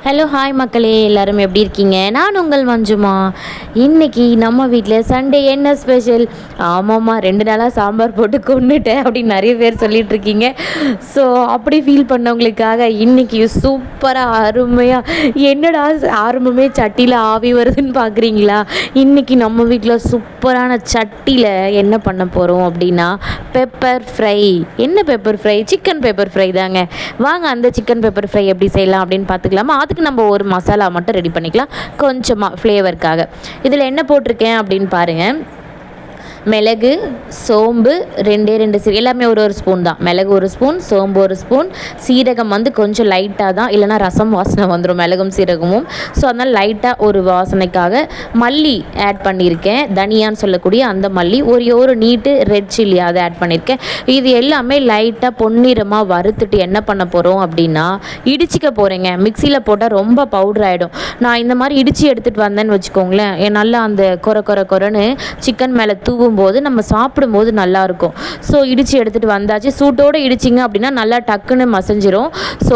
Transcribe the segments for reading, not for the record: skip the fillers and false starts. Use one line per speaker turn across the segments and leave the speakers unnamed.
Hello hi மக்களே, எல்லோரும் எப்படி இருக்கீங்க? நான் உங்கள் மஞ்சுமா. இன்றைக்கி நம்ம வீட்டில் சண்டே என்ன ஸ்பெஷல்? ஆமாம்மா, 2 நாளாக சாம்பார் போட்டு கொண்டுட்டேன் அப்படின்னு நிறைய பேர் சொல்லிகிட்ருக்கீங்க. ஸோ அப்படி ஃபீல் பண்ணவங்களுக்காக இன்றைக்கி சூப்பராக அருமையாக, என்னடா ஆரம்பமே சட்டியில் ஆவி வருதுன்னு பார்க்குறீங்களா? இன்றைக்கி நம்ம வீட்டில் சூப்பரான சட்டியில் என்ன பண்ண போகிறோம் அப்படின்னா பெப்பர் ஃப்ரை. என்ன pepper fry? Chicken pepper fry தாங்க. வாங்க அந்த சிக்கன் பெப்பர் ஃப்ரை எப்படி செய்யலாம் அப்படின்னு பார்த்துக்கலாமா? அதுக்கு நம்ம ஒரு மசாலா மட்டும் ரெடி பண்ணிக்கலாம் கொஞ்சமாக ஃப்ளேவருக்காக. இதில் என்ன போட்டிருக்கேன் அப்படின்னு பாருங்கள். மிளகு, சோம்பு 2 எல்லாமே ஒரு ஸ்பூன் தான். மிளகு 1 ஸ்பூன், சோம்பு 1 ஸ்பூன், சீரகம் கொஞ்சம் லைட்டாக தான், இல்லைனா ரசம் வாசனை வந்துடும் மிளகும் சீரகமும். ஸோ அதனால் லைட்டாக ஒரு வாசனைக்காக மல்லி ஆட் பண்ணியிருக்கேன். தனியான்னு சொல்லக்கூடிய அந்த மல்லி, ஒரு நீட்டு ரெட் சில்லி அதை ஆட் பண்ணியிருக்கேன். இது எல்லாமே லைட்டாக பொன்னிறமாக வறுத்துட்டு என்ன பண்ண போகிறோம் அப்படின்னா இடிச்சிக்க போகிறேங்க. மிக்சியில் போட்டால் ரொம்ப பவுடர் ஆகிடும். நான் இந்த மாதிரி இடித்து எடுத்துகிட்டு வந்தேன்னு வச்சுக்கோங்களேன், நல்லா அந்த கொரன்னு சிக்கன் மேலே தூவும் போது நம்ம சாப்பிடும்போது நல்லாயிருக்கும். ஸோ இடித்து எடுத்துகிட்டு வந்தாச்சு. சூட்டோடு இடிச்சிங்க அப்படின்னா நல்லா டக்குன்னு மசஞ்சிரும். ஸோ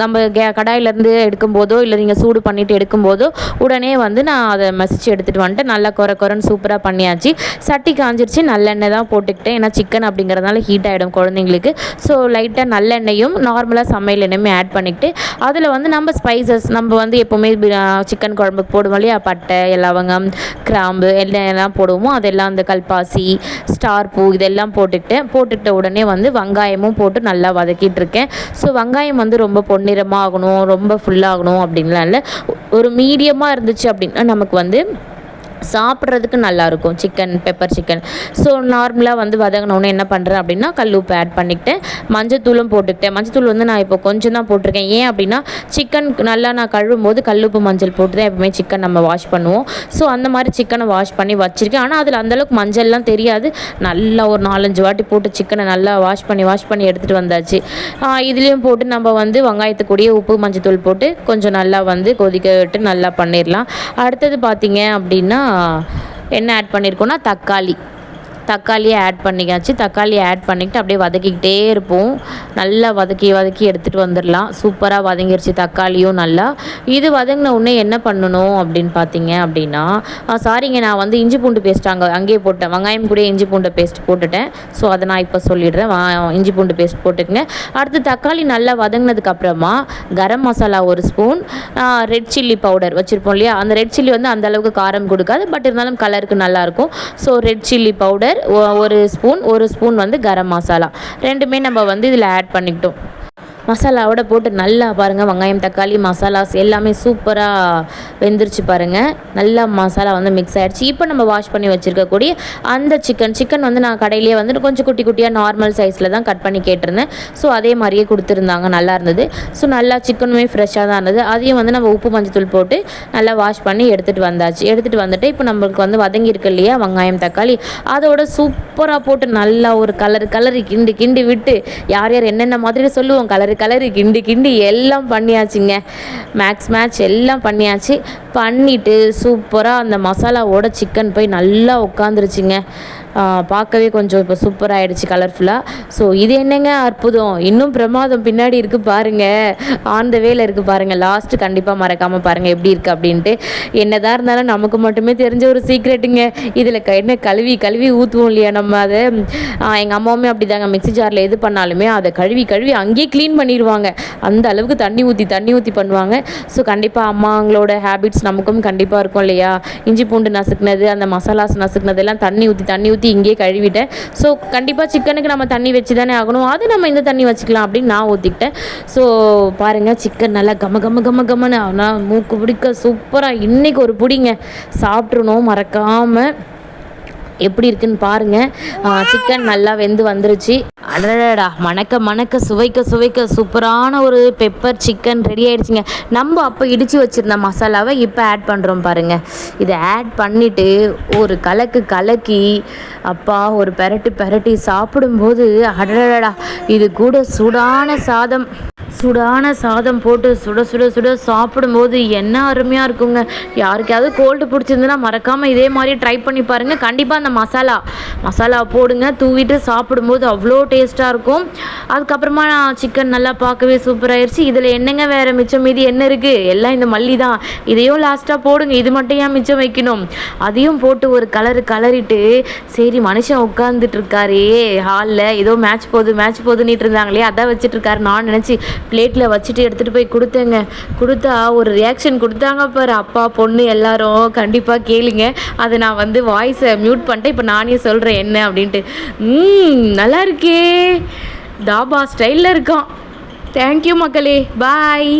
நம்ம கடாயிலேருந்து எடுக்கும்போதோ இல்லை நீங்கள் சூடு பண்ணிவிட்டு எடுக்கும்போதோ உடனே நான் அதை மசிச்சு எடுத்துகிட்டு வந்துட்டு நல்லா கொரன்னு சூப்பராக பண்ணியாச்சு. சட்டி காஞ்சிருச்சு. நல்லெண்ணெய் தான் போட்டுக்கிட்டேன், ஏன்னா சிக்கன் அப்படிங்கிறதுனால ஹீட் ஆகிடும் குழந்தைங்களுக்கு. ஸோ லைட்டாக நல்லெண்ணெயும் நார்மலாக சமையல் எண்ணெயுமே ஆட் பண்ணிக்கிட்டு அதில் நம்ம ஸ்பைசஸ் நம்ம எப்போவுமே சிக்கன் குழம்புக்கு போடுவோம் இல்லையா, பட்டை, லவங்கம், கிராம்பு எல்லாம் போடுவோம். அதெல்லாம் அந்த கல்பாசி, ஸ்டார் பூ இதெல்லாம் போட்டுக்கிட்ட உடனே வெங்காயமும் போட்டு நல்லா வதக்கிட்டு இருக்கேன். ஸோ வெங்காயம் ரொம்ப பொன்னிறமாக ஆகணும், ரொம்ப ஃபுல்லாகணும் அப்படின்லாம் இல்லை. ஒரு மீடியமாக இருந்துச்சு அப்படின்னா நமக்கு சாப்பிட்றதுக்கு நல்லாயிருக்கும் பெப்பர் சிக்கன். ஸோ நார்மலாக வதங்கினோன்னு என்ன பண்ணுறேன் அப்படின்னா கல்லுப்பு ஆட் பண்ணிக்கிட்டேன். மஞ்சத்தூளும் போட்டுக்கிட்டேன். மஞ்சத்தூள் நான் இப்போ கொஞ்சம் தான் போட்டிருக்கேன். ஏன் அப்படின்னா சிக்கன் நல்லா நான் கழுவும் போது கல்லுப்பு மஞ்சள் போட்டு தான் எப்பவுமே சிக்கன் நம்ம வாஷ் பண்ணுவோம். ஸோ அந்த மாதிரி சிக்கனை வாஷ் பண்ணி வச்சுருக்கேன். ஆனால் அதில் அந்தளவுக்கு மஞ்சள்லாம் தெரியாது. நல்லா ஒரு 4-5 வாட்டி போட்டு சிக்கனை நல்லா வாஷ் பண்ணி எடுத்துகிட்டு வந்தாச்சு. இதுலேயும் போட்டு நம்ம வெங்காயத்துக்கூடிய உப்பு மஞ்சத்தூள் போட்டு கொஞ்சம் நல்லா கொதிக்க விட்டு நல்லா பண்ணிடலாம். அடுத்தது பார்த்திங்க அப்படின்னா என்ன ஆட் பண்ணியிருக்கோன்னா தக்காளியை ஆட் பண்ணிக்காச்சு. தக்காளியை ஆட் பண்ணிக்கிட்டு அப்படியே வதக்கிக்கிட்டே இருப்போம். நல்லா வதக்கி எடுத்துகிட்டு வந்துடலாம். சூப்பராக வதங்கிருச்சு தக்காளியும் நல்லா. இது வதங்கின உடனே என்ன பண்ணணும் அப்படின்னு பார்த்தீங்க அப்படின்னா சாரிங்க, நான் இஞ்சி பூண்டு பேஸ்ட் அங்கேயே போட்டேன். வெங்காயம் கூட இஞ்சி பூண்டு பேஸ்ட் போட்டுட்டேன். ஸோ அதை நான் இப்போ சொல்லிடுறேன். இஞ்சி பூண்டு பேஸ்ட் போட்டுக்கங்க. அடுத்து தக்காளி நல்லா வதங்கினதுக்கப்புறமா garam masala 1 spoon, red chilli powder வச்சுருப்போம் இல்லையா, அந்த ரெட் சில்லி அந்தளவுக்கு காரம் கொடுக்காது, பட் இருந்தாலும் கலருக்கு நல்லாயிருக்கும். So red chilli powder 1 spoon garam masala 2மே நம்ம இதில் ஆட் பண்ணிக்கிட்டோம். மசாலாவோட போட்டு நல்லா பாருங்கள், வெங்காயம் தக்காளி மசாலாஸ் எல்லாமே சூப்பராக வெந்துருச்சு பாருங்கள். நல்லா மசாலா மிக்ஸ் ஆகிடுச்சு. இப்போ நம்ம வாஷ் பண்ணி வச்சுருக்கக்கூடிய அந்த சிக்கன் நான் கடையிலேயே கொஞ்சம் குட்டி குட்டியாக நார்மல் சைஸில் தான் கட் பண்ணி கேட்டிருந்தேன். ஸோ அதே மாதிரியே கொடுத்துருந்தாங்க, நல்லா இருந்தது. ஸோ நல்லா சிக்கனுமே ஃப்ரெஷ்ஷாக தான் இருந்தது. அதையும் நம்ம உப்பு மஞ்சத்தூள் போட்டு நல்லா வாஷ் பண்ணி எடுத்துகிட்டு வந்தாச்சு. எடுத்துகிட்டு வந்துட்டு இப்போ நம்மளுக்கு வதங்கியிருக்கு இல்லையா வெங்காயம் தக்காளி, அதோட சூப்பராக போட்டு நல்லா ஒரு கலரி கிண்டி விட்டு யார் என்னென்ன மாதிரி சொல்லுவோம், கலரி கிண்டி எல்லாம் பண்ணியாச்சுங்க. மேட்ச் எல்லாம் பண்ணிவிட்டு சூப்பராக அந்த மசாலாவோட சிக்கன் போய் நல்லா உட்காந்துருச்சுங்க. பார்க்கவே கொஞ்சம் இப்போ சூப்பராகிடுச்சு கலர்ஃபுல்லாக. ஸோ இது என்னங்க அற்புதம், இன்னும் பிரமாதம் பின்னாடி இருக்குது பாருங்கள், ஆன் த வேல இருக்குது பாருங்கள். லாஸ்ட்டு கண்டிப்பாக மறக்காமல் பாருங்கள் எப்படி இருக்குது அப்படின்ட்டு. என்னதான் இருந்தாலும் நமக்கு மட்டுமே தெரிஞ்ச ஒரு சீக்ரெட்டுங்க. இதில் என்ன கழுவி ஊற்றுவோம் இல்லையா நம்ம அதை. எங்கள் அம்மாவுமே அப்படி தாங்க, மிக்ஸி ஜாரில் எது பண்ணாலுமே அதை கழுவி அங்கேயே க்ளீன் பண்ணிடுவாங்க. அந்த அளவுக்கு தண்ணி ஊற்றி பண்ணுவாங்க. ஸோ கண்டிப்பாக அம்மாங்களோட ஹேபிட்ஸ் நமக்கும் கண்டிப்பாக இருக்கும் இல்லையா. இஞ்சி பூண்டு நசுக்குனது, அந்த மசாலாஸ் நசுக்குனது எல்லாம் தண்ணி ஊற்றி இங்கே கழுவிட்டேன். ஸோ கண்டிப்பாக சிக்கனுக்கு நம்ம தண்ணி வச்சு தானே ஆகணும், அது நம்ம இந்த தண்ணி வச்சுக்கலாம் அப்படின்னு நான் ஊற்றிக்கிட்டேன். ஸோ பாருங்கள், சிக்கன் நல்லா கம்மன்னு ஆனால் மூக்கு பிடிக்க சூப்பராக இன்றைக்கி ஒரு பிடிங்க சாப்பிட்றணும் மறக்காமல். எப்படி இருக்குன்னு பாருங்கள். சிக்கன் நல்லா வெந்து வந்துருச்சு. அடடா, மணக்க சுவைக்க சூப்பரான ஒரு பெப்பர் சிக்கன் ரெடி ஆகிடுச்சிங்க. நம்ம அப்போ இடித்து வச்சுருந்த மசாலாவை இப்போ ஆட் பண்ணுறோம் பாருங்கள். இதை ஆட் பண்ணிவிட்டு ஒரு கலக்கி அப்பா ஒரு பெரட்டி சாப்பிடும்போது அடடா, இது கூட சூடான சாதம் போட்டு சுட சாப்பிடும்போது என்ன அருமையாக இருக்குங்க. யாருக்காவது கோல்டு பிடிச்சிருந்துன்னா மறக்காமல் இதே மாதிரி ட்ரை பண்ணி பாருங்கள். கண்டிப்பாக அந்த அந்த மசாலா போடுங்க, தூவிட்டு சாப்பிடும்போது அவ்வளோ டேஸ்ட்டாக இருக்கும். அதுக்கப்புறமா சிக்கன் நல்லா பார்க்கவே சூப்பராகிடுச்சு. இதில் என்னங்க வேறு மிச்சம் மீதி என்ன இருக்குது, எல்லாம் இந்த மல்லி தான். இதையும் லாஸ்ட்டாக போடுங்க, இது மட்டும் ஏன் மிச்சம் வைக்கணும். அதையும் போட்டு ஒரு கலரிட்டு சரி மனுஷன் உட்காந்துட்டு இருக்காரே ஹாலில், ஏதோ மேட்ச் போகுதுன்னிட்டு இருந்தாங்களே அதான் வச்சுட்டு இருக்காரு நான் நினச்சி பிளேட்டில் வச்சுட்டு எடுத்துகிட்டு போய் கொடுத்தேங்க. கொடுத்தா ஒரு ரியாக்ஷன் கொடுத்தாங்க பாரு, அப்பா பொண்ணு எல்லாரும். கண்டிப்பாக கேளுங்க. அதை நான் வாய்ஸை மியூட் பண்ணிட்டேன். இப்போ நானே சொல்கிறேன் என்ன அப்படின்ட்டு. நல்லா இருக்கே, தாபா ஸ்டைலில் இருக்கான். தேங்க்யூ மக்களே, பாய்.